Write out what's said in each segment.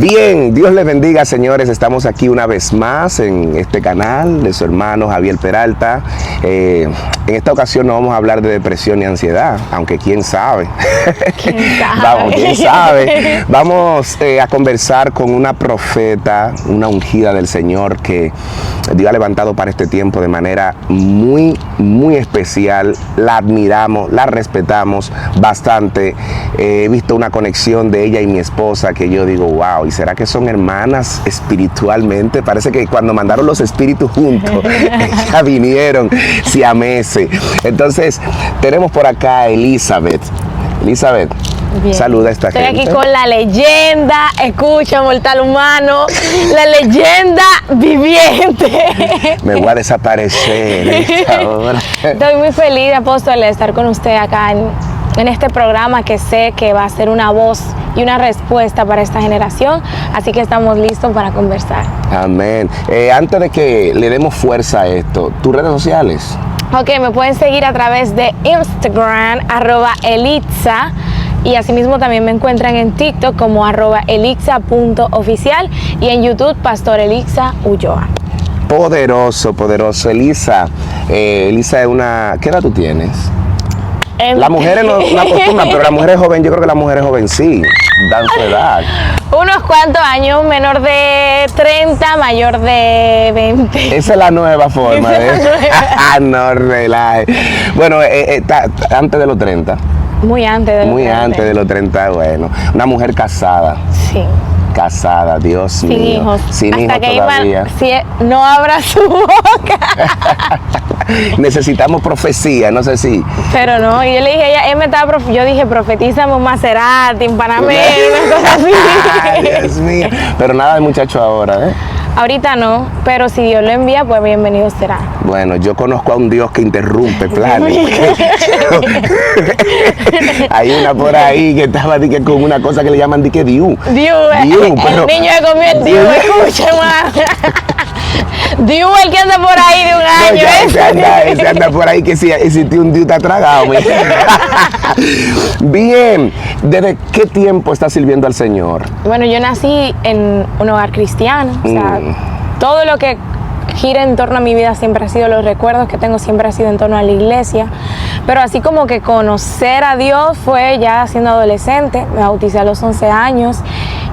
Bien, Dios les bendiga, señores. Estamos aquí una vez más en este canal de su hermano Javier Peralta. En esta ocasión no vamos a hablar de depresión y ansiedad, aunque quién sabe. ¿Quién sabe? Vamos, quién sabe. Vamos a conversar con una profeta, una ungida del Señor que Dios ha levantado para este tiempo de manera muy especial. La admiramos, la respetamos bastante. He visto una conexión de ella y mi esposa que yo digo, wow, ¿y será que son hermanas espiritualmente? Parece que cuando mandaron los espíritus juntos, ya vinieron siameses. Entonces, tenemos por acá a Elizabeth. Elizabeth, bien. Saluda a esta gente. Estoy aquí con la leyenda, escucha, mortal humano, la leyenda viviente. Me voy a desaparecer esta hora. Estoy muy feliz, apóstol, de estar con usted acá en este programa que sé que va a ser una voz y una respuesta para esta generación, así que estamos listos para conversar. Amén. Antes de que le demos fuerza a esto, ¿tus redes sociales? Ok, me pueden seguir a través de Instagram, @Elitza, y asimismo también me encuentran en TikTok como @Elitza.oficial y en YouTube Pastor Elitza Ulloa. Poderoso, poderoso. Elisa es una... ¿Qué edad tú tienes? Las mujeres no acostumbran, pero las mujeres jóvenes, yo creo que las mujeres jóvenes sí, dan su edad. Unos cuantos años, menor de 30, mayor de 20. Esa es la nueva forma. No relaje. Bueno, antes de los 30. Muy antes de los 30. Muy antes de los 30, bueno. Una mujer casada. Sí. Casada, Dios mío. Sin hijos. Sin hasta hijos que todavía. No abra su boca. Necesitamos profecía, no sé si. Pero no, y yo le dije, yo dije, profetízame un Maserati, un Panamera, una cosa así. Ay, Dios mío. Pero nada de muchacho ahora, ¿eh? Ahorita no, pero si Dios lo envía, pues bienvenido será. Bueno, yo conozco a un Dios que interrumpe planes. Hay una por ahí que estaba con una cosa que le llaman diu. Diu, el niño que comió el Diu, escucha más. Diu, el que anda por ahí de un año. No, ese anda por ahí que si un Diu está tragado. Bien, ¿desde qué tiempo estás sirviendo al Señor? Bueno, yo nací en un hogar cristiano, o sea, todo lo que gira en torno a mi vida siempre ha sido, los recuerdos que tengo siempre ha sido en torno a la iglesia, pero así como que conocer a Dios fue ya siendo adolescente. Me bauticé a los 11 años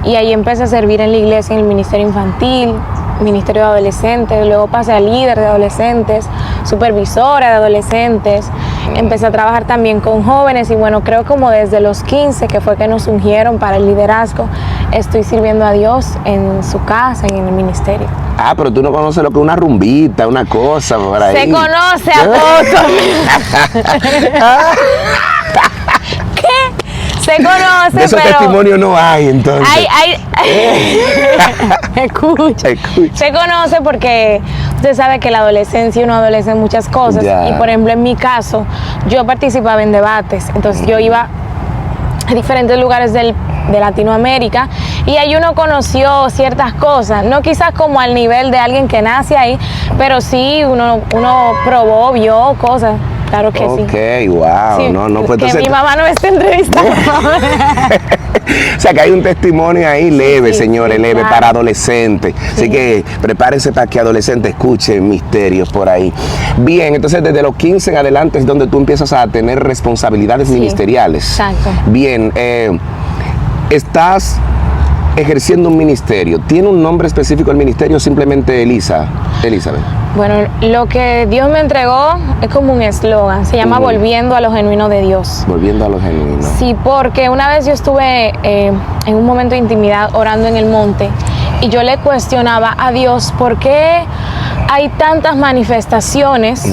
y ahí empecé a servir en la iglesia, en el ministerio infantil, ministerio de adolescentes, luego pasé a líder de adolescentes, supervisora de adolescentes, empecé a trabajar también con jóvenes y bueno, creo como desde los 15 que fue que nos ungieron para el liderazgo, estoy sirviendo a Dios en su casa y en el ministerio. Ah, pero tú no conoces lo que es una rumbita, una cosa por ahí. Se conoce, apóstol. Se conoce, de esos pero testimonios no hay, entonces. Escucha. Se conoce porque usted sabe que la adolescencia uno adolece en muchas cosas. Ya. Y por ejemplo, en mi caso, yo participaba en debates. Entonces yo iba a diferentes lugares de Latinoamérica y ahí uno conoció ciertas cosas, no quizás como al nivel de alguien que nace ahí, pero sí uno probó, vio cosas. Claro que sí. Ok, wow. Sí, No, pues que entonces... mi mamá no me está entrevistando. O sea que hay un testimonio ahí leve, sí, señores, sí, leve, claro, para adolescentes. Sí. Así que prepárense para que adolescentes escuchen misterios por ahí. Bien, entonces desde los 15 en adelante es donde tú empiezas a tener responsabilidades ministeriales. Exacto. Bien, estás ejerciendo un ministerio. ¿Tiene un nombre específico el ministerio o simplemente Elizabeth? Bueno, lo que Dios me entregó es como un eslogan, se llama Volviendo a lo genuino de Dios. Volviendo a lo genuino. Sí, porque una vez yo estuve en un momento de intimidad orando en el monte y yo le cuestionaba a Dios por qué hay tantas manifestaciones,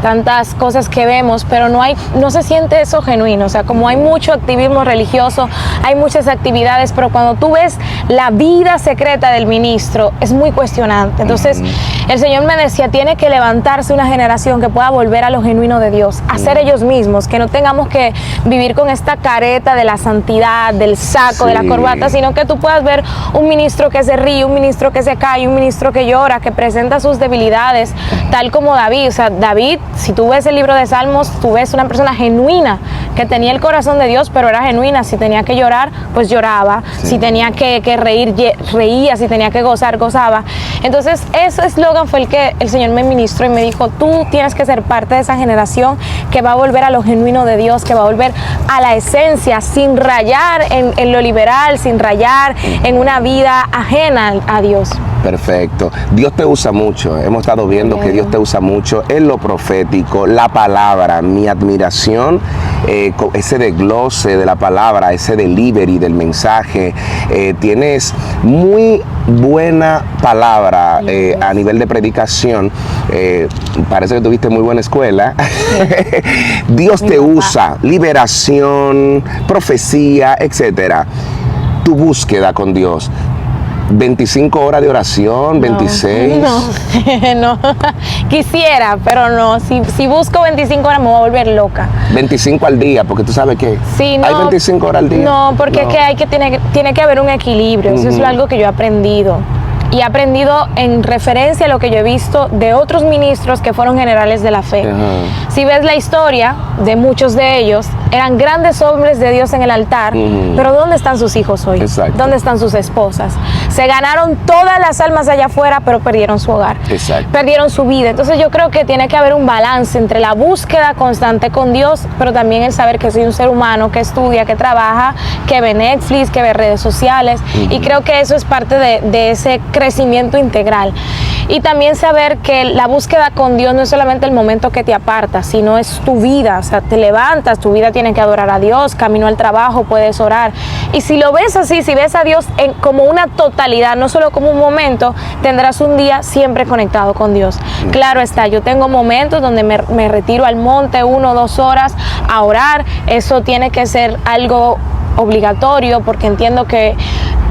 tantas cosas que vemos, pero no se siente eso genuino. O sea, como hay mucho activismo religioso, hay muchas actividades, pero cuando tú ves la vida secreta del ministro, es muy cuestionante. Entonces, el Señor me decía, tiene que levantarse una generación que pueda volver a lo genuino de Dios, a ser ellos mismos, que no tengamos que vivir con esta careta de la santidad, del saco, de la corbata, sino que tú puedas ver un ministro que se ríe, un ministro que se cae, un ministro que llora, que presenta sus debilidades, tal como David. O sea, David si tú ves el libro de Salmos, tú ves una persona genuina, que tenía el corazón de Dios, pero era genuina. Si tenía que llorar, pues lloraba. Sí. Si tenía que reír, reía. Si tenía que gozar, gozaba. Entonces, ese eslogan fue el que el Señor me ministró y me dijo, tú tienes que ser parte de esa generación que va a volver a lo genuino de Dios, que va a volver a la esencia, sin rayar en lo liberal, sin rayar en una vida ajena a Dios. Perfecto. Dios te usa mucho. Hemos estado viendo que Dios te usa mucho en lo profético, la palabra. Mi admiración, ese desglose de la palabra, ese delivery del mensaje. Tienes muy buena palabra a nivel de predicación. Parece que tuviste muy buena escuela. Dios te usa. Liberación, profecía, etcétera. Tu búsqueda con Dios. 25 horas de oración, 26. No, quisiera, pero no. Si busco 25 horas me voy a volver loca. 25 al día, porque tú sabes que sí, no, hay 25 horas al día. No, porque es que tiene que haber un equilibrio. Eso es algo que yo he aprendido. Y he aprendido en referencia a lo que yo he visto de otros ministros que fueron generales de la fe. Si ves la historia de muchos de ellos, eran grandes hombres de Dios en el altar, pero ¿dónde están sus hijos hoy? Exacto. ¿Dónde están sus esposas? Se ganaron todas las almas allá afuera, pero perdieron su hogar. Exacto. Perdieron su vida. Entonces yo creo que tiene que haber un balance entre la búsqueda constante con Dios, pero también el saber que soy un ser humano que estudia, que trabaja, que ve Netflix, que ve redes sociales, y creo que eso es parte de ese crecimiento integral. Y también saber que la búsqueda con Dios no es solamente el momento que te apartas, sino es tu vida. O sea, te levantas, tu vida tiene que adorar a Dios, camino al trabajo, puedes orar. Y si lo ves así, si ves a Dios como una totalidad, no solo como un momento, tendrás un día siempre conectado con Dios. Claro está, yo tengo momentos donde me retiro al monte 1 o 2 horas a orar. Eso tiene que ser algo obligatorio, porque entiendo que,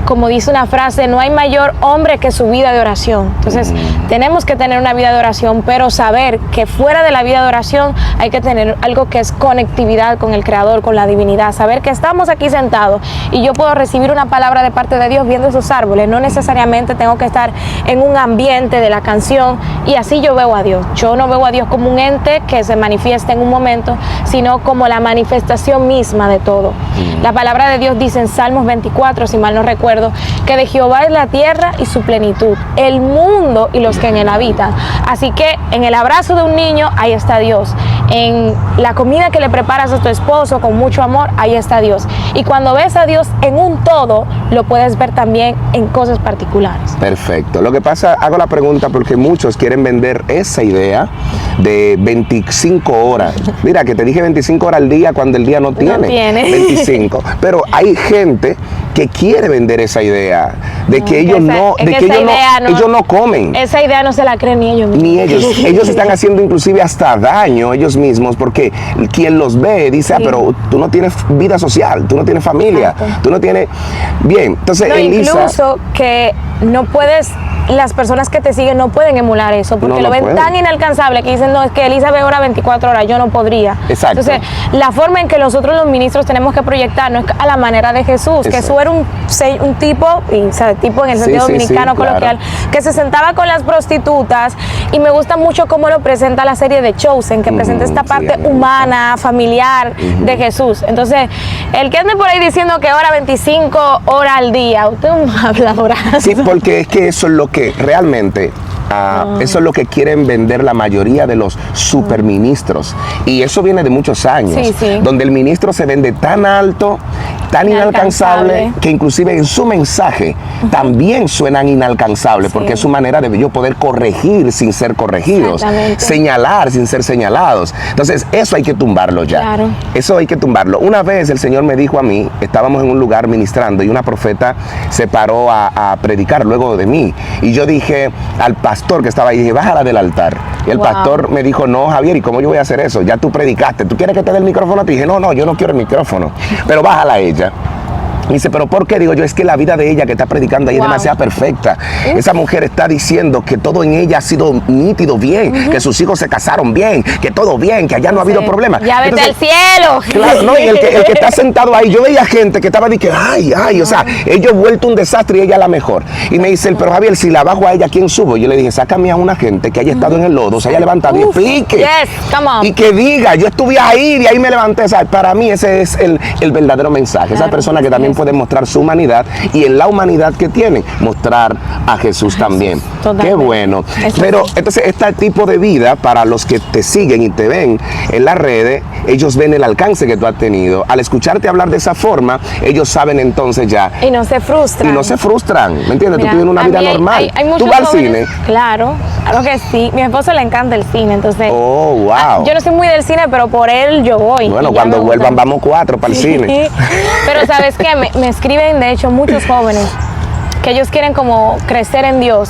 como dice una frase, no hay mayor hombre que su vida de oración. Entonces, tenemos que tener una vida de oración, pero saber que fuera de la vida de oración hay que tener algo que es conectividad con el Creador, con la divinidad. Saber que estamos aquí sentados y yo puedo recibir una palabra de parte de Dios viendo esos árboles. No necesariamente tengo que estar en un ambiente de la canción, y así yo veo a Dios. Yo no veo a Dios como un ente que se manifiesta en un momento, sino como la manifestación misma de todo. La palabra de Dios dice en Salmos 24, si mal no recuerdo, que de Jehová es la tierra y su plenitud, el mundo y los que en él habitan. Así que en el abrazo de un niño, ahí está Dios. En la comida que le preparas a tu esposo con mucho amor, ahí está Dios. Y cuando ves a Dios en un todo, lo puedes ver también en cosas particulares. Perfecto. Lo que pasa, hago la pregunta porque muchos quieren vender esa idea de 25 horas. Mira, que te dije 25 horas al día cuando el día no tiene 25. Pero hay gente que quiere vender esa idea de que ellos ellos no comen. Esa idea no se la creen ni ellos mismos. Ni ellos. Ellos están haciendo inclusive hasta daño ellos mismos, porque quien los ve dice, pero tú no tienes vida social, tú no tienes familia, exacto, tú no tienes... Bien, entonces no, Elisa... Incluso que no puedes... Las personas que te siguen no pueden emular eso, porque lo ven tan inalcanzable que dicen, no, es que Elisa ve ahora 24 horas, yo no podría. Exacto. Entonces, la forma en que nosotros los ministros tenemos que proyectarnos es a la manera de Jesús, que eso era un tipo, y, o sea, tipo en el sentido dominicano coloquial, que se sentaba con las prostitutas, y me gusta mucho cómo lo presenta la serie de Chosen, que presenta esta parte humana, familiar de Jesús. Entonces, el que ande por ahí diciendo que ora 25 horas al día, usted es un habladorazo. Sí, porque es que eso es lo que realmente eso es lo que quieren vender la mayoría de los superministros, y eso viene de muchos años, donde el ministro se vende tan alto, tan inalcanzable, que inclusive en su mensaje también suenan inalcanzables, porque es su manera de yo poder corregir sin ser corregidos, señalar sin ser señalados. Entonces eso hay que tumbarlo ya. Eso hay que tumbarlo. Una vez el Señor me dijo a mí, estábamos en un lugar ministrando y una profeta se paró a predicar luego de mí, y yo dije al pastor que estaba ahí, dije, bájala del altar. Y el pastor me dijo, no, Javier, ¿y cómo yo voy a hacer eso? Ya tú predicaste, ¿tú quieres que te dé el micrófono? Te dije, no, yo no quiero el micrófono, pero bájala a ella. Me dice, ¿pero por qué? Digo yo, es que la vida de ella que está predicando ahí es demasiado perfecta. Esa mujer está diciendo que todo en ella ha sido nítido, bien, que sus hijos se casaron bien, que todo bien, que allá no ha habido problemas. Ya vete al cielo. Claro, no, y el que está sentado ahí, yo veía gente que estaba diciendo, ay, o sea, ellos vuelto un desastre y ella la mejor. Y me dice, pero Javier, si la bajo a ella, ¿quién subo? Yo le dije, sácame a una gente que haya estado en el lodo, se haya levantado y explique. Yes, come on. Y que diga, yo estuve ahí, de ahí me levanté. O sea, para mí ese es el verdadero mensaje. Claro, esa persona que también puede mostrar su humanidad y en la humanidad que tiene, mostrar a Jesús también. Totalmente. Qué bueno. Pero entonces este tipo de vida, para los que te siguen y te ven en las redes, ellos ven el alcance que tú has tenido. Al escucharte hablar de esa forma, ellos saben entonces ya. Y no se frustran. Y no se frustran, ¿me entiendes? Mira, tú tienes una vida normal. Hay ¿Tú vas al cine? Claro, claro que sí. Mi esposo le encanta el cine, entonces. Oh, wow. Yo no soy muy del cine, pero por él yo voy. Bueno, cuando vuelvan vamos 4 para el cine. Pero ¿sabes qué? Me escriben, de hecho, muchos jóvenes que ellos quieren como crecer en Dios.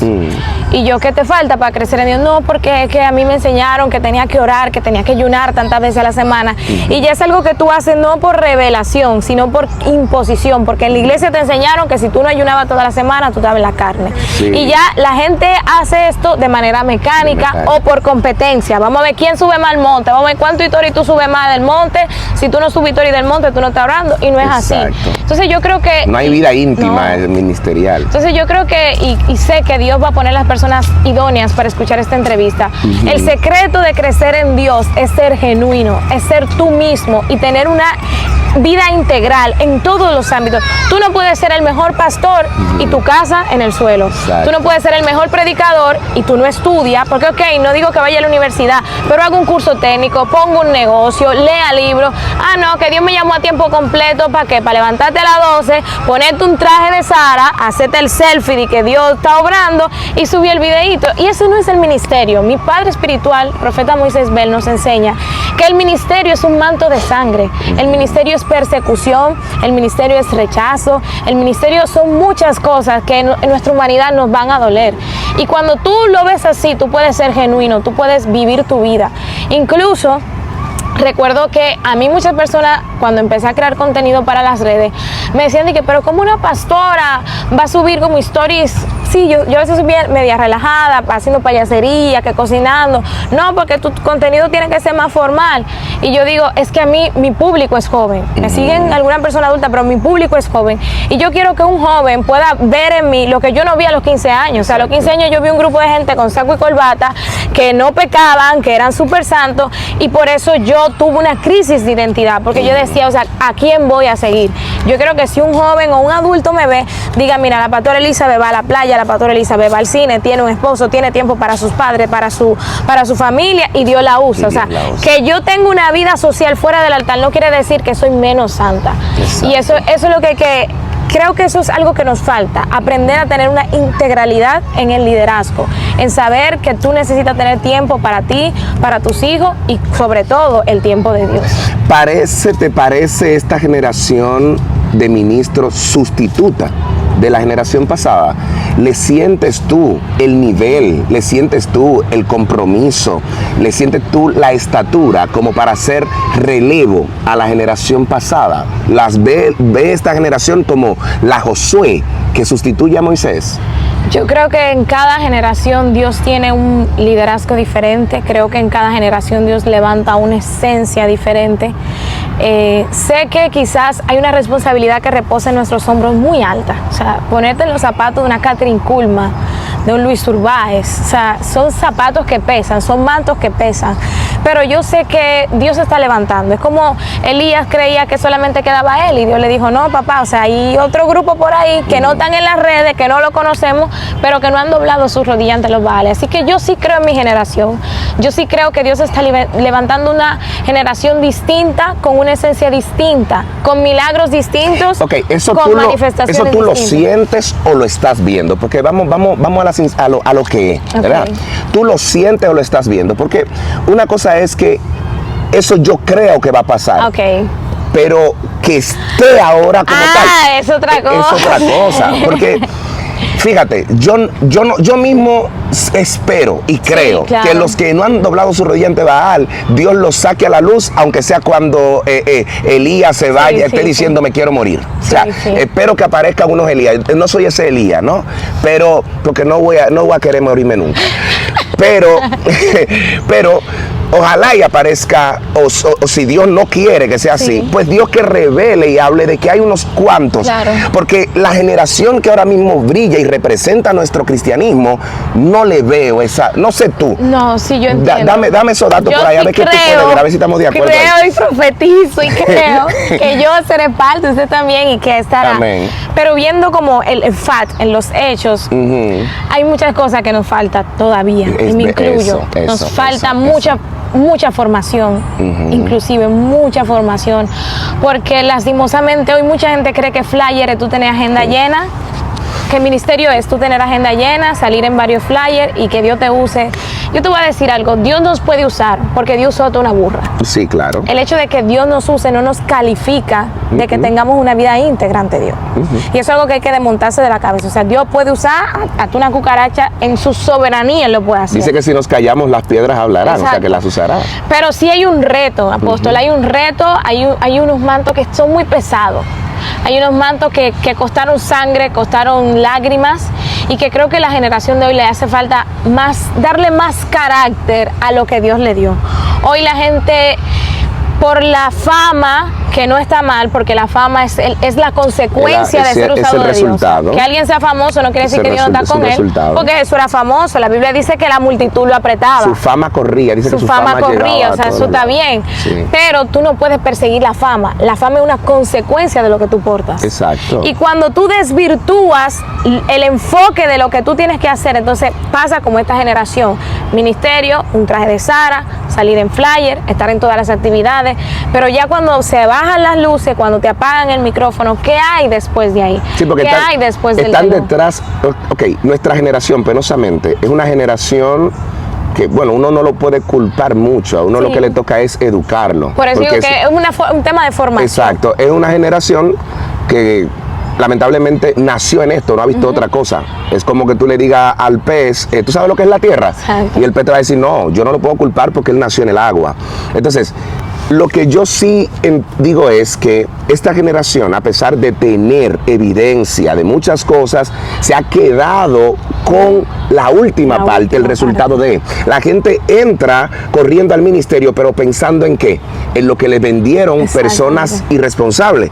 Y yo, ¿qué te falta para crecer en Dios? No, porque es que a mí me enseñaron que tenía que orar, que tenía que ayunar tantas veces a la semana. Y ya es algo que tú haces no por revelación, sino por imposición. Porque en la iglesia te enseñaron que si tú no ayunabas toda la semana, tú estabas en la carne. Sí. Y ya la gente hace esto de manera mecánica o por competencia. Vamos a ver quién sube más al monte. Vamos a ver cuánto historia tú subes más del monte. Si tú no subes historia del monte, tú no estás orando. Y no es así. Entonces yo creo que... No hay vida íntima ministerial. Entonces yo creo que, y sé que Dios va a poner las personas idóneas para escuchar esta entrevista. El secreto de crecer en Dios es ser genuino, es ser tú mismo y tener una vida integral en todos los ámbitos. Tú no puedes ser el mejor pastor y tu casa en el suelo. Exacto. Tú no puedes ser el mejor predicador y tú no estudias, porque no digo que vaya a la universidad, pero hago un curso técnico, pongo un negocio, lea libros. No, que Dios me llamó a tiempo completo, ¿para qué? Para levantarte a las 12, ponerte un traje de Sara, hacerte el selfie de que Dios está obrando y subir el videíto. Y eso no es el ministerio. Mi padre espiritual, profeta Moisés Bell, nos enseña que el ministerio es un manto de sangre. El ministerio es persecución, el ministerio es rechazo, el ministerio son muchas cosas que en nuestra humanidad nos van a doler. Y cuando tú lo ves así, tú puedes ser genuino, tú puedes vivir tu vida. Incluso recuerdo que a mí muchas personas, cuando empecé a crear contenido para las redes, me decían de que, pero ¿cómo una pastora va a subir como stories? Sí, yo a veces subí media relajada, haciendo payasería, que cocinando. No, porque tu contenido tiene que ser más formal. Y yo digo, es que a mí, mi público es joven. Me siguen alguna persona adulta, pero mi público es joven. Y yo quiero que un joven pueda ver en mí lo que yo no vi a los 15 años. O sea, a los 15 años yo vi un grupo de gente con saco y corbata, que no pecaban, que eran súper santos. Y por eso yo tuve una crisis de identidad, porque yo decía, o sea, ¿a quién voy a seguir? Yo creo que si un joven o un adulto me ve, diga, mira, la pastora Elizabeth va a la playa, la pastora Elizabeth va al cine, tiene un esposo, tiene tiempo para sus padres, para su familia, y Dios la usa. O sea, que yo tengo una vida social fuera del altar no quiere decir que soy menos santa. Exacto. Y eso es lo que creo que eso es algo que nos falta, aprender a tener una integralidad en el liderazgo, en saber que tú necesitas tener tiempo para ti, para tus hijos y sobre todo el tiempo de Dios. ¿Te parece esta generación de ministros sustituta de la generación pasada? ¿Le sientes tú el nivel, le sientes tú el compromiso, le sientes tú la estatura como para hacer relevo a la generación pasada? ¿Ve esta generación como la Josué que sustituye a Moisés? Yo creo que en cada generación Dios tiene un liderazgo diferente. Creo que en cada generación Dios levanta una esencia diferente. Sé que quizás hay una responsabilidad que reposa en nuestros hombros muy alta. O sea, ponerte en los zapatos de una Catherine Kuhlman, de un Luis Urbáez. O sea, son zapatos que pesan, son mantos que pesan. Pero yo sé que Dios está levantando. Es como Elías creía que solamente quedaba él y Dios le dijo, no, papá, o sea, hay otro grupo por ahí que no están en las redes, que no lo conocemos, pero que no han doblado sus rodillas ante los Baales. Así que yo sí creo en mi generación. Yo sí creo que Dios está levantando una generación distinta, con una esencia distinta, con milagros distintos, con manifestaciones ¿Eso tú distintas. lo sientes o lo estás viendo? Porque vamos a lo que es, ¿verdad? ¿Tú lo sientes o lo estás viendo? Porque una cosa es que eso yo creo que va a pasar. Pero que esté ahora como tal. Es otra cosa. Es otra cosa. Porque fíjate, yo mismo espero y creo claro, que los que no han doblado su rodilla ante Baal, Dios los saque a la luz, aunque sea cuando Elías se vaya, esté diciendo me quiero morir. O sea, espero que aparezcan unos Elías. No soy ese Elías, ¿no? Pero, porque no voy a querer morirme nunca. Pero ojalá y aparezca, o si Dios no quiere que sea así, pues Dios que revele y hable de que hay unos cuantos. Claro. Porque la generación que ahora mismo brilla y representa nuestro cristianismo, no le veo esa, no sé tú. No, sí, yo entiendo. Dame esos datos por ahí, a ver qué tú puedes ver, a ver si estamos de acuerdo. Creo y profetizo y creo que yo seré parte, usted también, y que estará. Amén. Pero viendo como el FAT en los hechos, hay muchas cosas que nos falta todavía, y me incluyo. Nos falta mucha formación, inclusive mucha formación, porque lastimosamente hoy mucha gente cree que flyer es tú tener agenda llena, que el ministerio es tú tener agenda llena, salir en varios flyers y que Dios te use. Yo te voy a decir algo, Dios nos puede usar porque Dios usó a una burra. Sí, claro. El hecho de que Dios nos use no nos califica de que tengamos una vida íntegra ante Dios. Y eso es algo que hay que desmontarse de la cabeza. O sea, Dios puede usar a una cucaracha en su soberanía, Él lo puede hacer. Dice que si nos callamos las piedras hablarán, Exacto. o sea que las usará. Pero sí hay un reto, apóstol, hay un reto, hay unos mantos que son muy pesados. Hay unos mantos que costaron sangre, costaron lágrimas, y que creo que la generación de hoy le hace falta darle más carácter a lo que Dios le dio. Hoy la gente, por la fama, que no está mal, porque la fama es la consecuencia de ser usado de Dios. Que alguien sea famoso no quiere decir que Dios no está con él, porque Jesús era famoso. La Biblia dice que la multitud lo apretaba. Su fama corría, dice que su fama corría, o sea, eso está bien. Sí. Pero tú no puedes perseguir la fama. La fama es una consecuencia de lo que tú portas. Exacto. Y cuando tú desvirtúas el enfoque de lo que tú tienes que hacer, entonces pasa como esta generación. Ministerio, un traje de Sara, salir en flyer, estar en todas las actividades, pero ya cuando se bajan las luces, cuando te apagan el micrófono, ¿qué hay después de ahí? Sí, porque ¿Qué hay después del están telón? detrás, nuestra generación, penosamente, es una generación que, bueno, uno no lo puede culpar mucho, a uno lo que le toca es educarlo. Por eso digo que es un tema de formación. Exacto, es una generación que lamentablemente nació en esto, no ha visto otra cosa. Es como que tú le digas al pez, ¿tú sabes lo que es la tierra? Exacto. Y el pez te va a decir, no, yo no lo puedo culpar porque él nació en el agua. Entonces, lo que yo sí digo es que esta generación, a pesar de tener evidencia de muchas cosas, se ha quedado con la última parte, el resultado de. La gente entra corriendo al ministerio, pero pensando en qué, en lo que le vendieron personas irresponsables.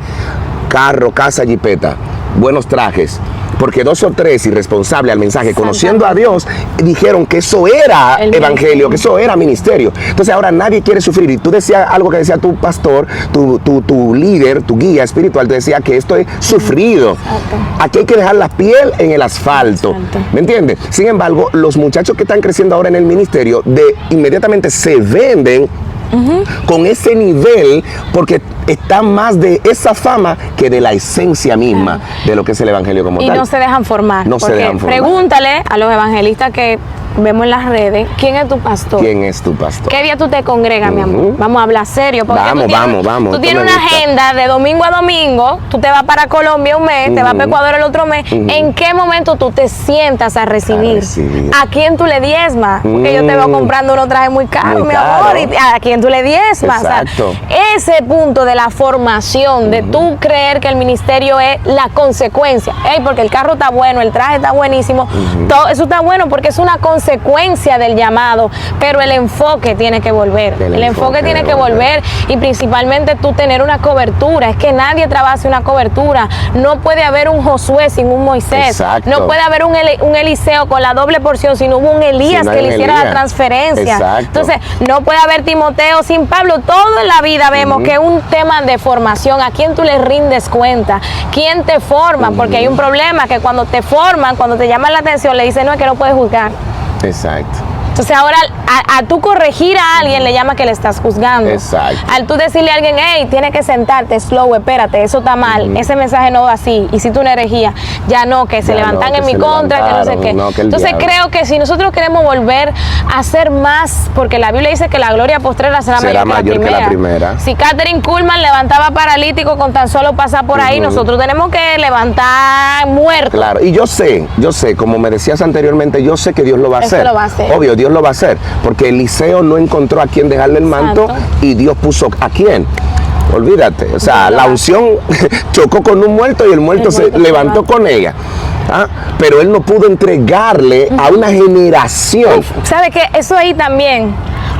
Carro, casa, jipeta, buenos trajes. Porque 2 o 3 irresponsables al mensaje, conociendo a Dios, dijeron que eso era evangelio, que eso era ministerio. Entonces ahora nadie quiere sufrir. Y tú decías algo que decía tu pastor, tu líder, tu guía espiritual, te decía que esto es sufrido. Exacto. Aquí hay que dejar la piel en el asfalto. Exacto. ¿Me entiendes? Sin embargo, los muchachos que están creciendo ahora en el ministerio, inmediatamente se venden con ese nivel, porque está más de esa fama que de la esencia misma de lo que es el evangelio como tal. Y no se dejan formar. No se dejan formar. Pregúntale a los evangelistas que vemos en las redes, ¿quién es tu pastor? ¿Quién es tu pastor? ¿Qué día tú te congregas, mi amor? Vamos a hablar serio. Porque Vamos. Tú tienes una agenda de domingo a domingo, tú te vas para Colombia un mes, te vas para Ecuador el otro mes. ¿En qué momento tú te sientas a recibir? ¿A quién tú le diezmas? Porque yo te veo comprando unos trajes muy caros, mi amor. ¿Y a quién tú le diezmas? Exacto. O sea, ese punto de la formación, de tú creer que el ministerio es la consecuencia. Porque el carro está bueno, el traje está buenísimo. Todo eso está bueno porque es una consecuencia del llamado, pero el enfoque tiene que volver. El enfoque tiene que volver, y principalmente tú tener una cobertura. Es que nadie trabaja sin una cobertura. No puede haber un Josué sin un Moisés. Exacto. No puede haber un Eliseo con la doble porción si no hubo un Elías que le hiciera la transferencia. Exacto. Entonces, no puede haber Timoteo sin Pablo. Todo en la vida vemos que es un tema de formación. ¿A quién tú le rindes cuenta? ¿Quién te forma? Porque hay un problema que cuando te forman, cuando te llaman la atención, le dicen, no, es que no puedes juzgar. Exacto. Entonces ahora a tú corregir a alguien le llama que le estás juzgando. Exacto. Al tú decirle a alguien, hey, tienes que sentarte, slow, espérate, eso está mal, ese mensaje no va así, hiciste una herejía, ya no, que se Ya levantan no, que en mi se contra, que no sé qué. levantaron, no, que el Entonces diablo. creo que si nosotros queremos volver a hacer más, porque la Biblia dice que la gloria postrera será mayor que la primera. Si Katherine Kuhlman levantaba paralítico con tan solo pasar por ahí, nosotros tenemos que levantar muertos. Claro, y yo sé, como me decías anteriormente, yo sé que Dios lo va a Eso hacer. lo va a hacer. Obvio, Dios lo va a hacer, porque Eliseo no encontró a quién dejarle el manto. Exacto. Y Dios puso a quién. Olvídate, o sea, la unción chocó con un muerto y el muerto se levantó con ella. ¿Ah? Pero él no pudo entregarle a una generación. ¿Sabe qué? Eso ahí también.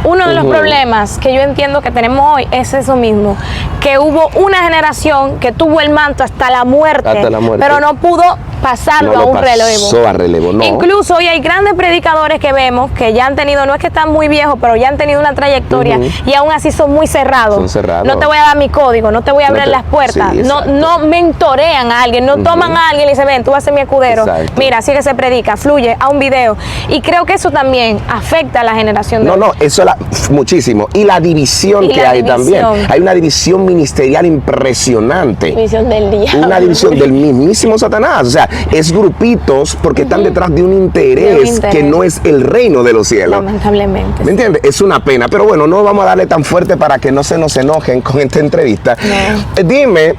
Uno de los problemas que yo entiendo que tenemos hoy es eso mismo, que hubo una generación que tuvo el manto hasta la muerte, pero no pudo pasarlo a un relevo. No. Incluso hoy hay grandes predicadores que vemos que ya han tenido, no es que están muy viejos, pero ya han tenido una trayectoria y aún así son muy cerrados. Son cerrados. No te voy a dar mi código, no te voy a abrir las puertas, sí, no mentorean a alguien, no toman a alguien y le dicen, ven, tú vas a ser mi escudero, mira, así que se predica, fluye, a un video. Y creo que eso también afecta a la generación de hoy. No, eso muchísimo. Y la división que hay también. Hay una división ministerial impresionante. División del diablo. Una división del mismísimo Satanás. O sea, es grupitos porque están detrás de un interés que no es el reino de los cielos. Lamentablemente. ¿Me entiendes? Es una pena. Pero bueno, no vamos a darle tan fuerte para que no se nos enojen con esta entrevista. No. Dime,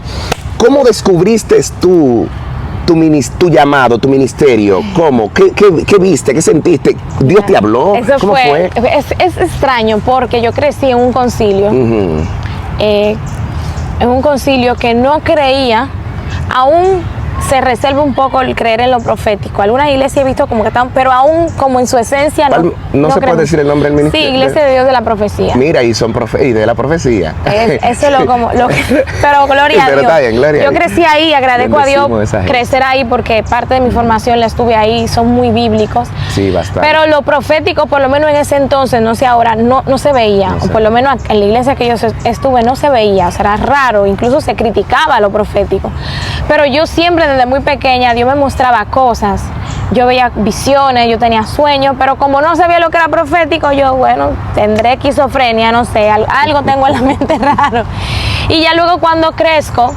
¿cómo descubriste tú tu llamado, tu ministerio? ¿Cómo? ¿Qué viste? ¿Qué sentiste? ¿Dios te habló? Eso ¿Cómo fue? Es extraño porque yo crecí en un concilio, en un concilio que no creía, aún se reserva un poco el creer en lo profético. Algunas iglesias he visto como que están, pero aún como en su esencia no se puede decir el nombre del ministerio. Sí, Iglesia de Dios de la Profecía. Mira, y son y de la profecía. Eso es pero gloria a Dios. Está bien, gloria. Yo crecí ahí, agradezco a Dios crecer ahí porque parte de mi formación la estuve ahí, son muy bíblicos. Sí, bastante. Pero lo profético, por lo menos en ese entonces, no sé ahora, no se veía. O por lo menos en la iglesia que yo estuve no se veía, o sea, era raro, incluso se criticaba lo profético. Pero yo siempre desde muy pequeña Dios me mostraba cosas, yo veía visiones, yo tenía sueños, pero como no sabía lo que era profético, yo, bueno, tendré esquizofrenia, no sé, algo tengo en la mente raro. Y ya luego cuando crezco,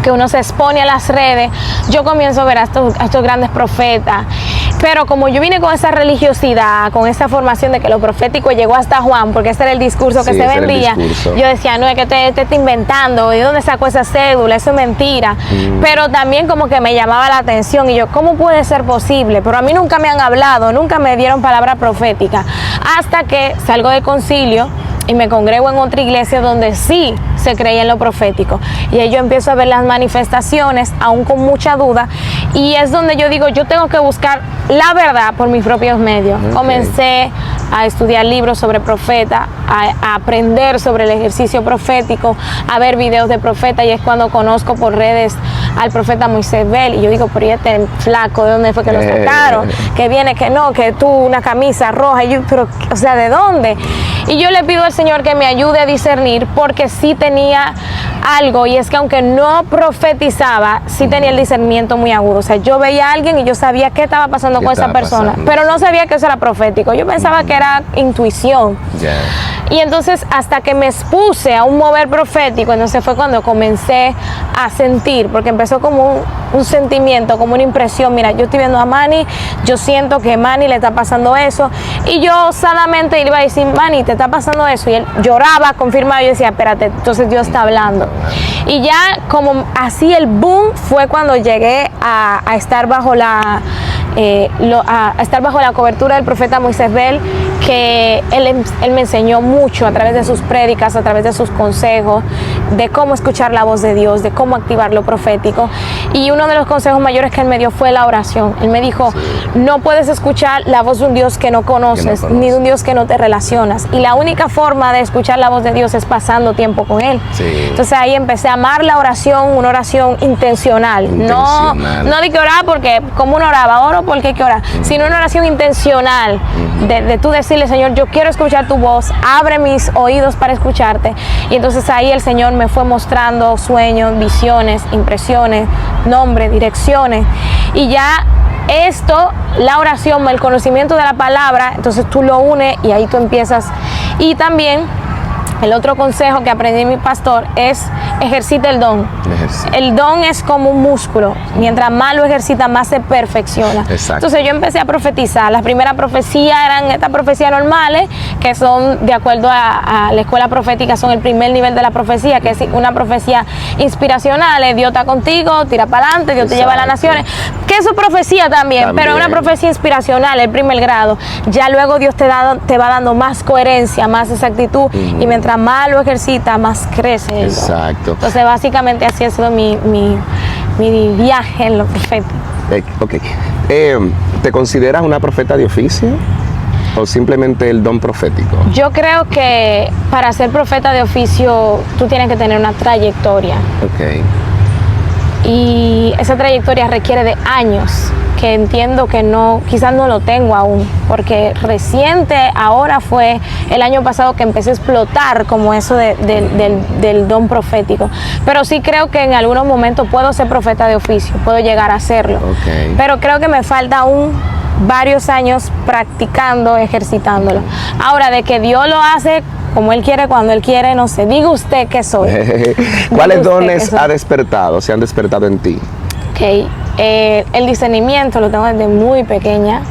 que uno se expone a las redes, yo comienzo a ver a estos grandes profetas. Pero como yo vine con esa religiosidad, con esa formación de que lo profético llegó hasta Juan, porque ese era el discurso que se vendía, yo decía, no, es que te está inventando, ¿de dónde sacó esa cédula? Eso es mentira. Pero también como que me llamaba la atención y yo, ¿cómo puede ser posible? Pero a mí nunca me han hablado, nunca me dieron palabra profética, hasta que salgo del concilio y me congrego en otra iglesia donde sí se creía en lo profético. Y ahí yo empiezo a ver las manifestaciones, aún con mucha duda, y es donde yo digo, yo tengo que buscar la verdad por mis propios medios. Comencé a estudiar libros sobre profeta, a aprender sobre el ejercicio profético, a ver videos de profeta, y es cuando conozco por redes al profeta Moisés Bell, y yo digo, pero este flaco, ¿de dónde fue que lo sacaron? Que viene, que no, que tú una camisa roja, y yo, pero, o sea, ¿de dónde? Y yo le pido al Señor que me ayude a discernir, porque sí tenía algo, y es que aunque no profetizaba, sí tenía el discernimiento muy agudo. O sea, yo veía a alguien y yo sabía qué estaba pasando con esa persona, pero no sabía que eso era profético. Yo pensaba que era intuición. Y entonces, hasta que me expuse a un mover profético, entonces fue cuando comencé a sentir, porque empezó como un sentimiento, como una impresión. Mira, yo estoy viendo a Manny, yo siento que a Manny le está pasando eso, y yo sanamente le iba a decir, Manny, te está pasando eso, y él lloraba, confirmaba, y yo decía, espérate, entonces Dios está hablando. Y ya como así el boom fue cuando llegué a estar bajo la cobertura del profeta Moisés Bell, que él me enseñó mucho a través de sus prédicas, a través de sus consejos, de cómo escuchar la voz de Dios, de cómo activar lo profético. Y uno de los consejos mayores que él me dio fue la oración. Él me dijo, no puedes escuchar la voz de un Dios que no conoces, ni de un Dios que no te relacionas. Y la única forma de escuchar la voz de Dios es pasando tiempo con Él. Entonces ahí empecé a amar la oración, una oración intencional. No de que orar porque como uno oraba, oro porque hay que orar, sino una oración intencional, de tú decirle, Señor, yo quiero escuchar tu voz, abre mis oídos para escucharte. Y entonces ahí el Señor me fue mostrando sueños, visiones, impresiones, nombres, direcciones, y ya esto, la oración, el conocimiento de la palabra, entonces tú lo unes y ahí tú empiezas. Y también el otro consejo que aprendí de mi pastor es ejercita el don. El don es como un músculo. Mientras más lo ejercita, más se perfecciona. Exacto. Entonces yo empecé a profetizar. Las primeras profecías eran estas profecías normales, que son de acuerdo a la escuela profética, son el primer nivel de la profecía, que es una profecía inspiracional. Dios está contigo, tira para adelante, Dios te lleva a las naciones. Que es su profecía también, pero es una profecía inspiracional, el primer grado. Ya luego Dios te va dando más coherencia, más exactitud, y mientras más lo ejercita, más crece. Exacto. Entonces, básicamente así ha sido mi viaje en lo profético. Ok. ¿Te consideras una profeta de oficio o simplemente el don profético? Yo creo que para ser profeta de oficio, tú tienes que tener una trayectoria. Ok. Y esa trayectoria requiere de años, que entiendo que no, quizás no lo tengo aún, porque reciente, ahora fue el año pasado que empecé a explotar como eso del don profético. Pero sí creo que en algunos momentos puedo ser profeta de oficio, puedo llegar a hacerlo. Okay. Pero creo que me falta aún varios años practicando, ejercitándolo. Ahora, de que Dios lo hace como Él quiere, cuando Él quiere, no sé. Diga usted qué soy. ¿Cuáles dones se han despertado en ti? Okay. El discernimiento lo tengo desde muy pequeña.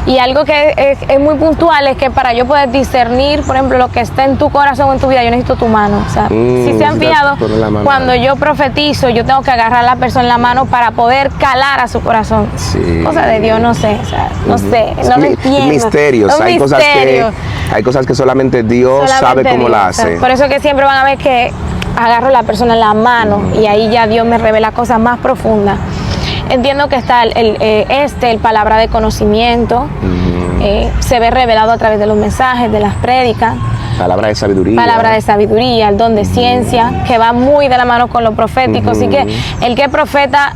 Y algo que es muy puntual es que para yo poder discernir, por ejemplo, lo que está en tu corazón o en tu vida, yo necesito tu mano. O sea, si se han fijado, cuando yo profetizo, yo tengo que agarrar a la persona en la mano para poder calar a su corazón. Sí. Cosa de Dios, no sé. O sea, no sé, no lo entiendo. Misterios. Hay cosas que solamente Dios sabe cómo la hace. O sea, por eso que siempre van a ver que agarro a la persona en la mano y ahí ya Dios me revela cosas más profundas. Entiendo que está el palabra de conocimiento, se ve revelado a través de los mensajes, de las prédicas. Palabra de sabiduría. Palabra de sabiduría, el don de ciencia, que va muy de la mano con lo profético. Así que el que es profeta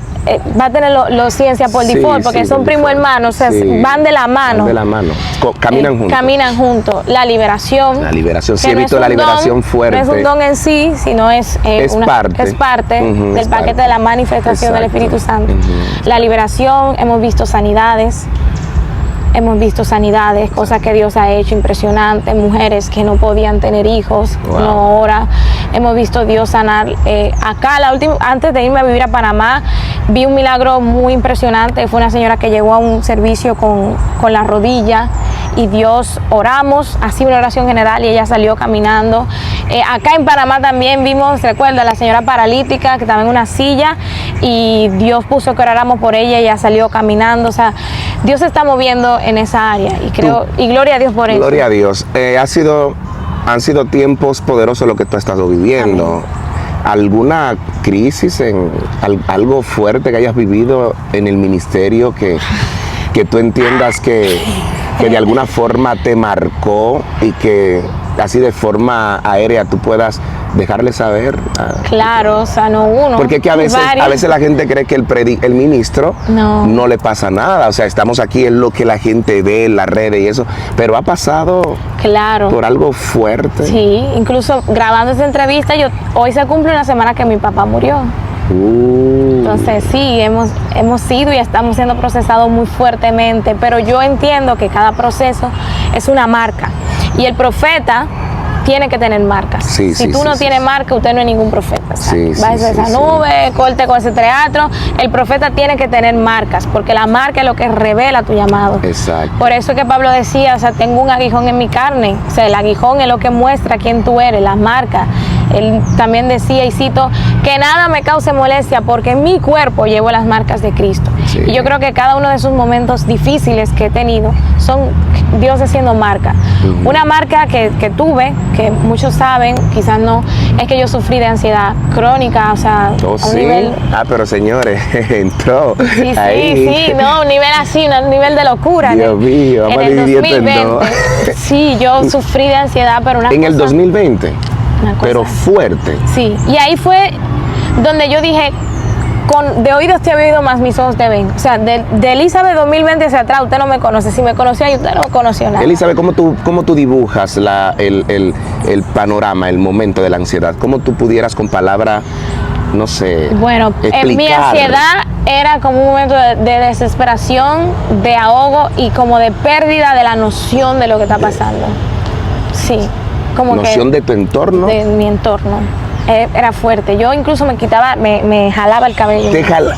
va a tener los ciencia por default, porque son primo hermanos, o sea, van de la mano. Van de la mano. Caminan juntos. Caminan juntos. La liberación. La liberación, sí he visto la liberación fuerte. No es un don en sí, sino es parte del paquete de la manifestación del Espíritu Santo. La liberación, hemos visto sanidades. Hemos visto sanidades, cosas que Dios ha hecho impresionantes, mujeres que no podían tener hijos, no ahora. Hemos visto Dios sanar. Acá, antes de irme a vivir a Panamá, vi un milagro muy impresionante. Fue una señora que llegó a un servicio con la rodilla y Dios, oramos, así una oración general, y ella salió caminando. Acá en Panamá también vimos, recuerda, la señora paralítica que estaba en una silla y Dios puso que oráramos por ella y ella salió caminando. O sea, Dios se está moviendo en esa área y gloria a Dios por eso. Gloria a Dios. Han sido tiempos poderosos lo que tú has estado viviendo. Amén. ¿Alguna crisis, algo fuerte que hayas vivido en el ministerio que tú entiendas que de alguna forma te marcó y que así de forma aérea tú puedas dejarle saber? Claro, o sea, no uno. Porque es que a veces la gente cree que el ministro no le pasa nada. O sea, estamos aquí en lo que la gente ve en las redes y eso, pero ha pasado por algo fuerte. Sí, incluso grabando esa entrevista, hoy se cumple una semana que mi papá murió. Entonces sí, hemos sido y estamos siendo procesados muy fuertemente, pero yo entiendo que cada proceso es una marca y el profeta tiene que tener marcas. Si tú no tienes marca, usted no es ningún profeta. Bájese de esa nube, corte con ese teatro. El profeta tiene que tener marcas, porque la marca es lo que revela tu llamado. Exacto. Por eso que Pablo decía, o sea, tengo un aguijón en mi carne. O sea, el aguijón es lo que muestra quién tú eres, las marcas. Él también decía, y cito, que nada me cause molestia porque en mi cuerpo llevo las marcas de Cristo. Y yo creo que cada uno de esos momentos difíciles que he tenido son Dios haciendo marca. Una marca que tuve, que muchos saben, quizás no, es que yo sufrí de ansiedad crónica, o sea, a un nivel... pero señores, entró ahí. Un nivel así, un nivel de locura. Dios mío, en el 2020. Sí, yo sufrí de ansiedad, pero una ¿En cosa, el 2020? Pero fuerte. Sí, y ahí fue donde yo dije, de oídos te he oído, más mis ojos te ven. O sea, de Elizabeth 2020 hacia atrás, usted no me conoce. Si me conoció ahí, usted no conoció nada. Elizabeth, ¿cómo tú dibujas el panorama, el momento de la ansiedad? ¿Cómo tú pudieras con palabras no sé, Bueno, mi explicar? ansiedad era como un momento de desesperación, de ahogo y como de pérdida de la noción de lo que está pasando. Sí, como Noción que de tu entorno. de mi entorno. Era fuerte. Yo incluso me quitaba, me jalaba el cabello. Te jala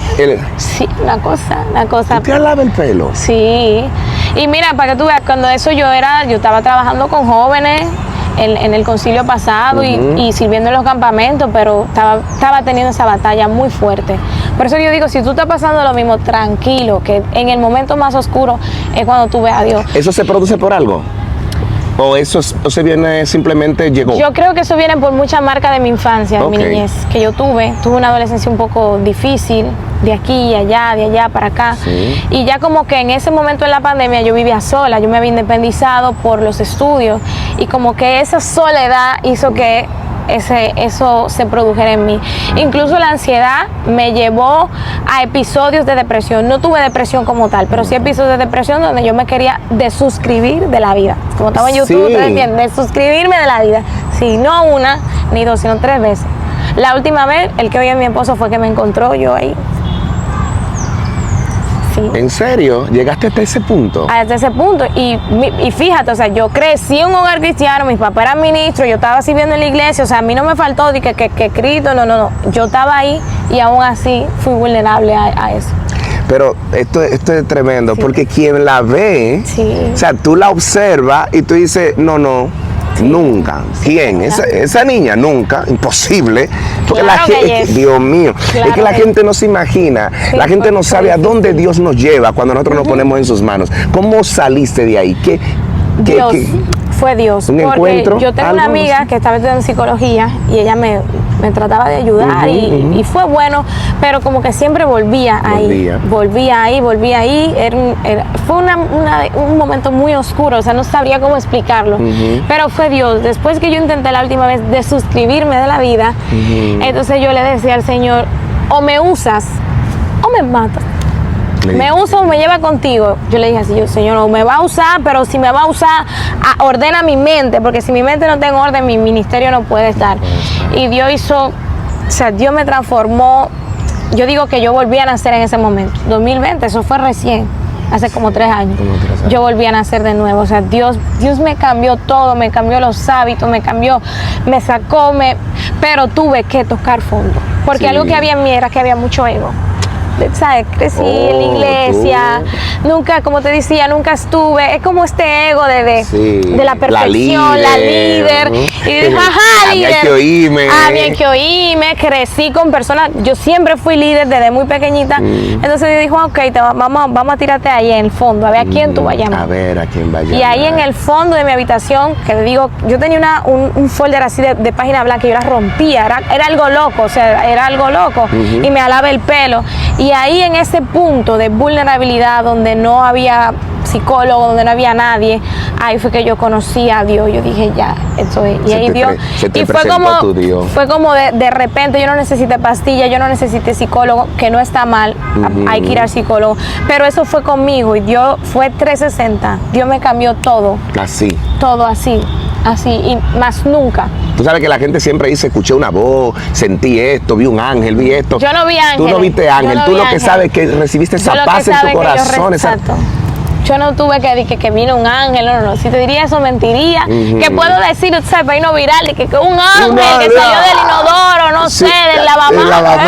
Sí, una cosa. ¿Te jalaba el pelo? Sí. Y mira, para que tú veas, cuando eso yo estaba trabajando con jóvenes en el concilio pasado y sirviendo en los campamentos, pero estaba teniendo esa batalla muy fuerte. Por eso yo digo, si tú estás pasando lo mismo, tranquilo, que en el momento más oscuro es cuando tú ves a Dios. ¿Eso se produce por algo? ¿O eso se viene simplemente llegó? Yo creo que eso viene por mucha marca de mi infancia, de mi niñez, que yo tuve. Tuve una adolescencia un poco difícil, de aquí y allá, de allá para acá. Sí. Y ya como que en ese momento de la pandemia yo vivía sola, yo me había independizado por los estudios y como que esa soledad hizo que eso se produjera en mí. Incluso la ansiedad me llevó a episodios de depresión. No tuve depresión como tal, pero sí episodios de depresión donde yo me quería desuscribir de la vida. Como estaba en YouTube, Sí. ustedes entienden, desuscribirme de la vida. Sí, no una ni dos, sino 3 veces. La última vez, el que hoy es mi esposo fue que me encontró yo ahí. Sí. ¿En serio? ¿Llegaste hasta ese punto? Hasta ese punto. Y fíjate, o sea, yo crecí en un hogar cristiano, mis papás eran ministros, yo estaba sirviendo en la iglesia, o sea, a mí no me faltó de que Cristo, no. Yo estaba ahí y aún así fui vulnerable a eso. Pero esto es tremendo, Sí. porque quien la ve, Sí. o sea, tú la observas y tú dices, no, nunca. ¿Quién? Esa niña, nunca, imposible. Porque Claro que gente, yes. Dios mío, Claro es que la que gente no se imagina, Sí, la gente no por sabe a difícil. dónde Dios nos lleva cuando nosotros nos ponemos en sus manos. ¿Cómo saliste de ahí? Dios, fue Dios. ¿Un porque encuentro? yo tengo una ¿Algo? amiga que estaba estudiando psicología y ella me trataba de ayudar y fue bueno, pero como que siempre volvía ahí. Volvía ahí. Fue un momento muy oscuro, o sea, no sabría cómo explicarlo. Pero fue Dios. Después que yo intenté la última vez de suscribirme de la vida, entonces yo le decía al Señor, o me usas o me matas. Me usa o me lleva contigo. Yo le dije así, Señor, o me va a usar, pero si me va a usar, ordena mi mente, porque si mi mente no tiene orden, mi ministerio no puede estar. Y Dios hizo, o sea, Dios me transformó. Yo digo que yo volví a nacer en ese momento. 2020, eso fue recién, hace como 3 años. Yo volví a nacer de nuevo. O sea, Dios me cambió todo, me cambió los hábitos, me sacó, pero tuve que tocar fondo. Porque algo que había en mí era que había mucho ego. ¿Sabes? Crecí en la iglesia, nunca, como te decía, nunca estuve, es como este ego de la perfección, la líder. Y dije, ajá, líder. Había que oírme. Había que oírme, crecí con personas, yo siempre fui líder desde muy pequeñita, entonces yo dije, ok, vamos a tirarte ahí en el fondo, a ver a quién tú vas a llamar. A ver a quién va a llamar. Y ahí en el fondo de mi habitación, que le digo, yo tenía un folder así de página blanca, yo la rompía, era algo loco, o sea, era algo loco, y me alaba el pelo. Y ahí en ese punto de vulnerabilidad donde no había psicólogo, donde no había nadie, ahí fue que yo conocí a Dios. Yo dije, ya, eso es. Y ahí Dios. Y fue como de repente, yo no necesité pastillas, yo no necesité psicólogo, que no está mal, hay que ir al psicólogo. Pero eso fue conmigo y Dios fue 360. Dios me cambió todo. Así. Todo así, y más nunca. Tú sabes que la gente siempre dice, escuché una voz, sentí esto, vi un ángel, vi esto. Yo no vi ángel. Tú no viste ángel, tú lo que sabes es que recibiste esa paz en tu corazón. Yo no tuve que vino un ángel, no. Si te diría eso, mentiría. Que puedo decir, tú sabes, para irnos viral, que un ángel que salió del inodoro, no sé, del lavamanos.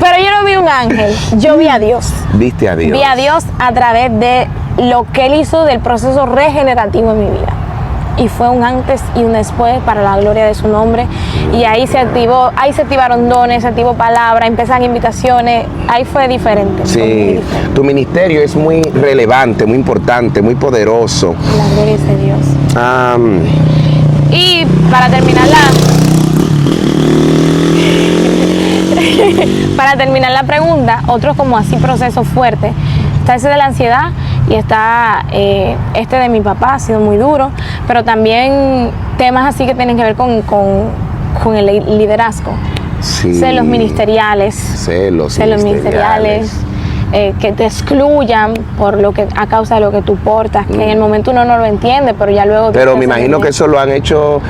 Pero yo no vi un ángel, yo vi a Dios. Viste a Dios. Vi a Dios a través de lo que Él hizo del proceso regenerativo en mi vida. Y fue un antes y un después para la gloria de su nombre. Y ahí se activaron dones, se activó palabra, empezaron invitaciones. Ahí fue diferente. Sí, tu ministerio es muy relevante, muy importante, muy poderoso. La gloria es de Dios. Y para terminar la pregunta, otros como así procesos fuertes, está ese de la ansiedad y está este de mi papá, ha sido muy duro, pero también temas así que tienen que ver con el liderazgo. Sí. Celos ministeriales. Celos ministeriales. Que te excluyan por lo que, a causa de lo que tú portas, que en el momento uno no lo entiende, pero ya luego... Pero me imagino que eso lo han hecho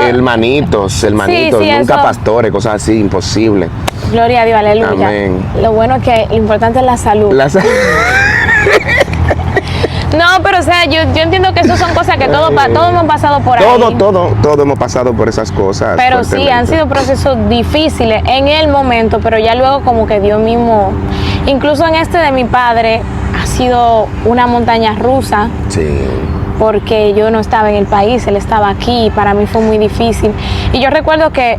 hermanitos, sí, nunca eso, pastores, cosas así, imposible. Gloria a Dios, aleluya. Amén. Lo bueno es que lo importante es la salud. No, pero o sea, yo entiendo que eso son cosas que todos hemos pasado por ahí. Todo hemos pasado por esas cosas. Pero sí, han sido procesos difíciles en el momento, pero ya luego como que Dios mismo, incluso en este de mi padre, ha sido una montaña rusa. Sí. Porque yo no estaba en el país, él estaba aquí y para mí fue muy difícil. Y yo recuerdo que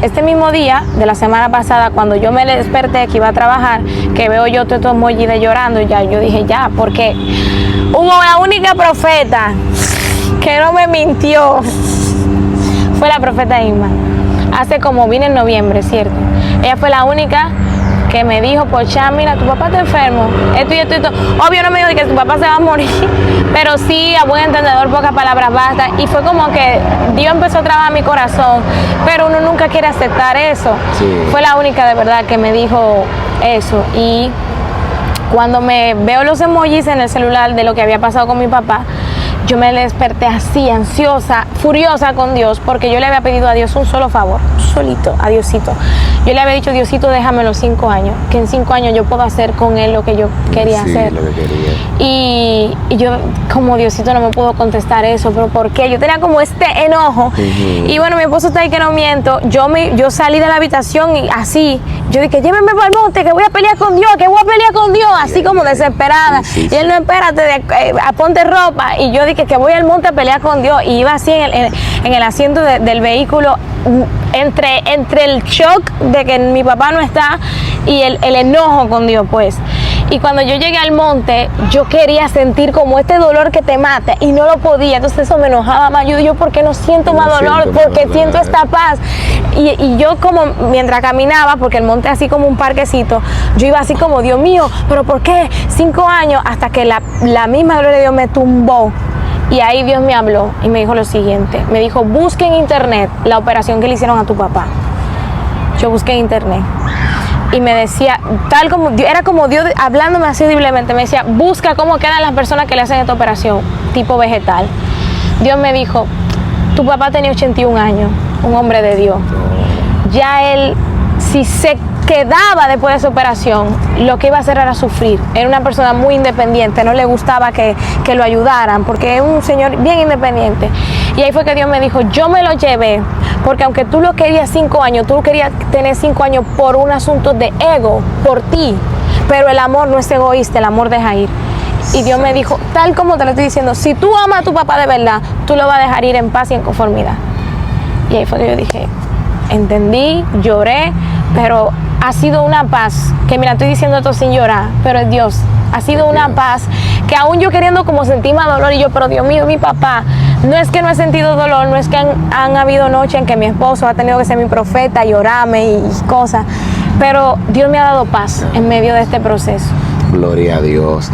este mismo día de la semana pasada, cuando yo me desperté que iba a trabajar, que veo yo todo emoji de llorando, ya yo dije ya, porque hubo la única profeta que no me mintió, fue la profeta Inma. Hace como vine en noviembre, ¿cierto? Ella fue la única que me dijo, Pocha, mira, tu papá está enfermo, esto y esto y esto. Obvio no me dijo que tu papá se va a morir, pero sí, a buen entendedor, pocas palabras basta. Y fue como que Dios empezó a trabajar mi corazón, pero uno nunca quiere aceptar eso. Sí. Fue la única de verdad que me dijo eso. Y cuando me veo los emojis en el celular de lo que había pasado con mi papá, yo me desperté así, ansiosa, furiosa con Dios, porque yo le había pedido a Dios un solo favor, solito, a Diosito. Yo le había dicho, Diosito, déjame los 5 años, que en 5 años yo puedo hacer con él lo que yo quería hacer. Lo que quería. Y yo, como Diosito, no me pudo contestar eso, pero ¿por qué? Yo tenía como este enojo. Y bueno, mi esposo está ahí que no miento. Yo salí de la habitación y así, yo dije, llévenme para el monte, que voy a pelear con Dios, así como desesperada. Y él, no, espérate, ponte ropa. Y yo dije que voy al monte a pelear con Dios. Y iba así en el asiento del vehículo, entre el shock de que mi papá no está y el enojo con Dios, pues. Y cuando yo llegué al monte, yo quería sentir como este dolor que te mata y no lo podía. Entonces eso me enojaba más. Yo, ¿por qué no siento más dolor? Porque siento esta paz. Y yo como mientras caminaba, porque el monte es así como un parquecito, yo iba así como, Dios mío, ¿pero por qué? 5 años, hasta que la misma gloria de Dios me tumbó. Y ahí Dios me habló y me dijo lo siguiente. Me dijo, busca en internet la operación que le hicieron a tu papá. Yo busqué en internet. Y me decía, tal como, era como Dios hablándome así audiblemente, me decía, busca cómo quedan las personas que le hacen esta operación, tipo vegetal. Dios me dijo, tu papá tenía 81 años, un hombre de Dios. Ya él, si se quedaba después de esa operación, lo que iba a hacer era sufrir. Era una persona muy independiente, no le gustaba que lo ayudaran, porque es un señor bien independiente. Y ahí fue que Dios me dijo, yo me lo llevé, porque aunque tú lo querías 5 años, tú querías tener 5 años por un asunto de ego, por ti, pero el amor no es egoísta, el amor deja ir. Y Dios me dijo, tal como te lo estoy diciendo, si tú amas a tu papá de verdad, tú lo vas a dejar ir en paz y en conformidad. Y ahí fue que yo dije, entendí, lloré, pero ha sido una paz, que mira, estoy diciendo esto sin llorar, pero es Dios. Ha sido una paz que aún yo queriendo como sentir más dolor, y yo, pero Dios mío, mi papá, no es que no he sentido dolor, no es que han habido noches en que mi esposo ha tenido que ser mi profeta y orarme y cosas, pero Dios me ha dado paz en medio de este proceso. Gloria a Dios.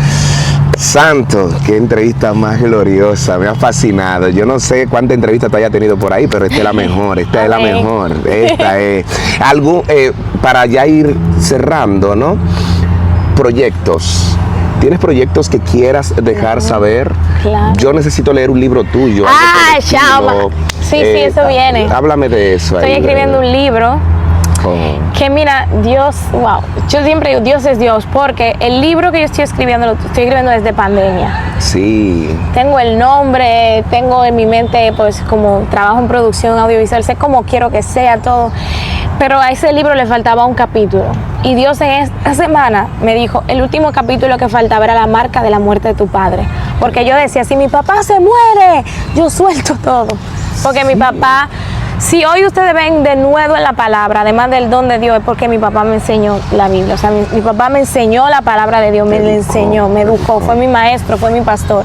Santo, qué entrevista más gloriosa, me ha fascinado. Yo no sé cuántas entrevistas tú hayas tenido por ahí, pero esta es la mejor, esta es la mejor. Esta es algo para ya ir cerrando, ¿no? Proyectos. ¿Tienes proyectos que quieras dejar saber? Claro. Yo necesito leer un libro tuyo. Chama. Sí, eso viene. Háblame de eso. Estoy escribiendo un libro. Que mira, Dios, wow, yo siempre digo, Dios es Dios, porque el libro que yo estoy escribiendo, lo estoy escribiendo desde pandemia. Sí. Tengo el nombre, tengo en mi mente, pues, como trabajo en producción audiovisual, sé cómo quiero que sea todo, pero a ese libro le faltaba un capítulo. Y Dios en esta semana me dijo, el último capítulo que faltaba era la marca de la muerte de tu padre. Porque yo decía, si mi papá se muere, yo suelto todo. Porque mi papá... Si hoy ustedes ven de nuevo en la palabra, además del don de Dios, es porque mi papá me enseñó la Biblia. O sea, mi papá me enseñó la palabra de Dios, me enseñó, me educó, fue mi maestro, fue mi pastor.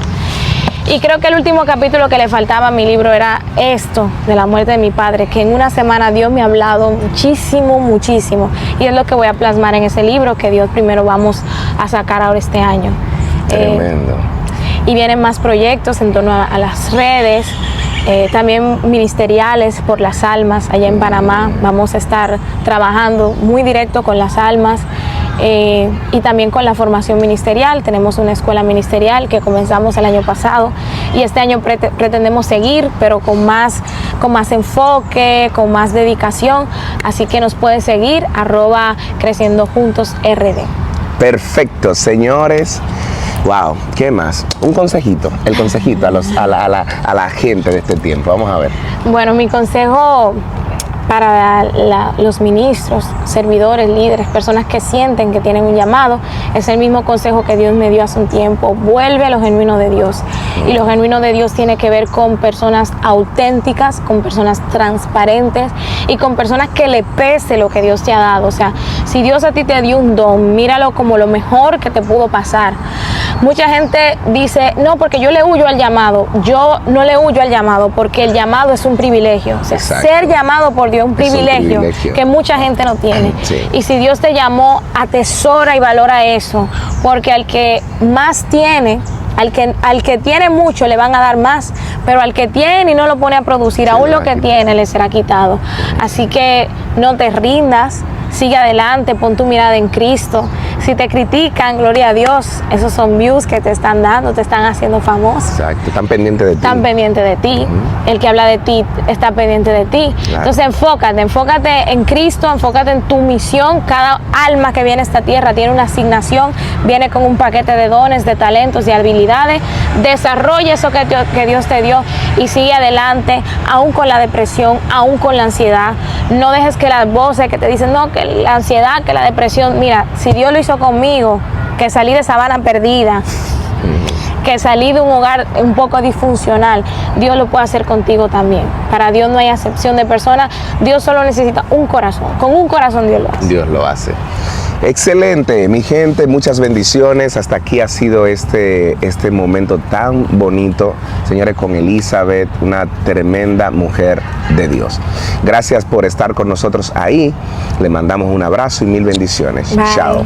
Y creo que el último capítulo que le faltaba a mi libro era esto, de la muerte de mi padre, que en una semana Dios me ha hablado muchísimo, muchísimo. Y es lo que voy a plasmar en ese libro que Dios primero vamos a sacar ahora este año. Tremendo. Y vienen más proyectos en torno a las redes. También ministeriales por las almas allá en Panamá. Vamos a estar trabajando muy directo con las almas y también con la formación ministerial. Tenemos una escuela ministerial que comenzamos el año pasado y este año pretendemos seguir, pero con más enfoque, con más dedicación. Así que nos puedes seguir @creciendojuntos.rd. Perfecto, señores. Wow, ¿qué más? Un consejito, el consejito a la gente de este tiempo. Vamos a ver. Bueno, mi consejo para los ministros, servidores, líderes, personas que sienten que tienen un llamado, es el mismo consejo que Dios me dio hace un tiempo: vuelve a lo genuino de Dios. Y lo genuino de Dios tiene que ver con personas auténticas, con personas transparentes y con personas que le pese lo que Dios te ha dado. O sea, si Dios a ti te dio un don, míralo como lo mejor que te pudo pasar. Mucha gente dice, no, porque yo le huyo al llamado. Yo no le huyo al llamado, porque el llamado es un privilegio. O sea, ser llamado por Dios es un privilegio que mucha gente no tiene. Sí. Y si Dios te llamó, atesora y valora eso, porque al que más tiene, al que tiene mucho le van a dar más, pero al que tiene y no lo pone a producir, aún lo que tiene le será quitado. Así que no te rindas, sigue adelante, pon tu mirada en Cristo. Si te critican, gloria a Dios, esos son views que te están dando, te están haciendo famoso. Exacto, están pendientes de ti. Están pendientes de ti. El que habla de ti está pendiente de ti. Claro. Entonces enfócate en Cristo, enfócate en tu misión. Cada alma que viene a esta tierra tiene una asignación, viene con un paquete de dones, de talentos, de habilidades. Desarrolla eso que Dios te dio y sigue adelante, aún con la depresión, aún con la ansiedad. No dejes que las voces que te dicen, no, que la ansiedad, que la depresión, mira, si Dios lo hizo conmigo, que salí de Sabana perdida, que salí de un hogar un poco disfuncional, Dios lo puede hacer contigo también. Para Dios no hay acepción de personas, Dios solo necesita un corazón. Con un corazón Dios lo hace. Dios lo hace. Excelente, mi gente, muchas bendiciones. Hasta aquí ha sido este momento tan bonito, señores, con Elizabeth, una tremenda mujer de Dios. Gracias por estar con nosotros ahí. Le mandamos un abrazo y mil bendiciones. Bye. Chao.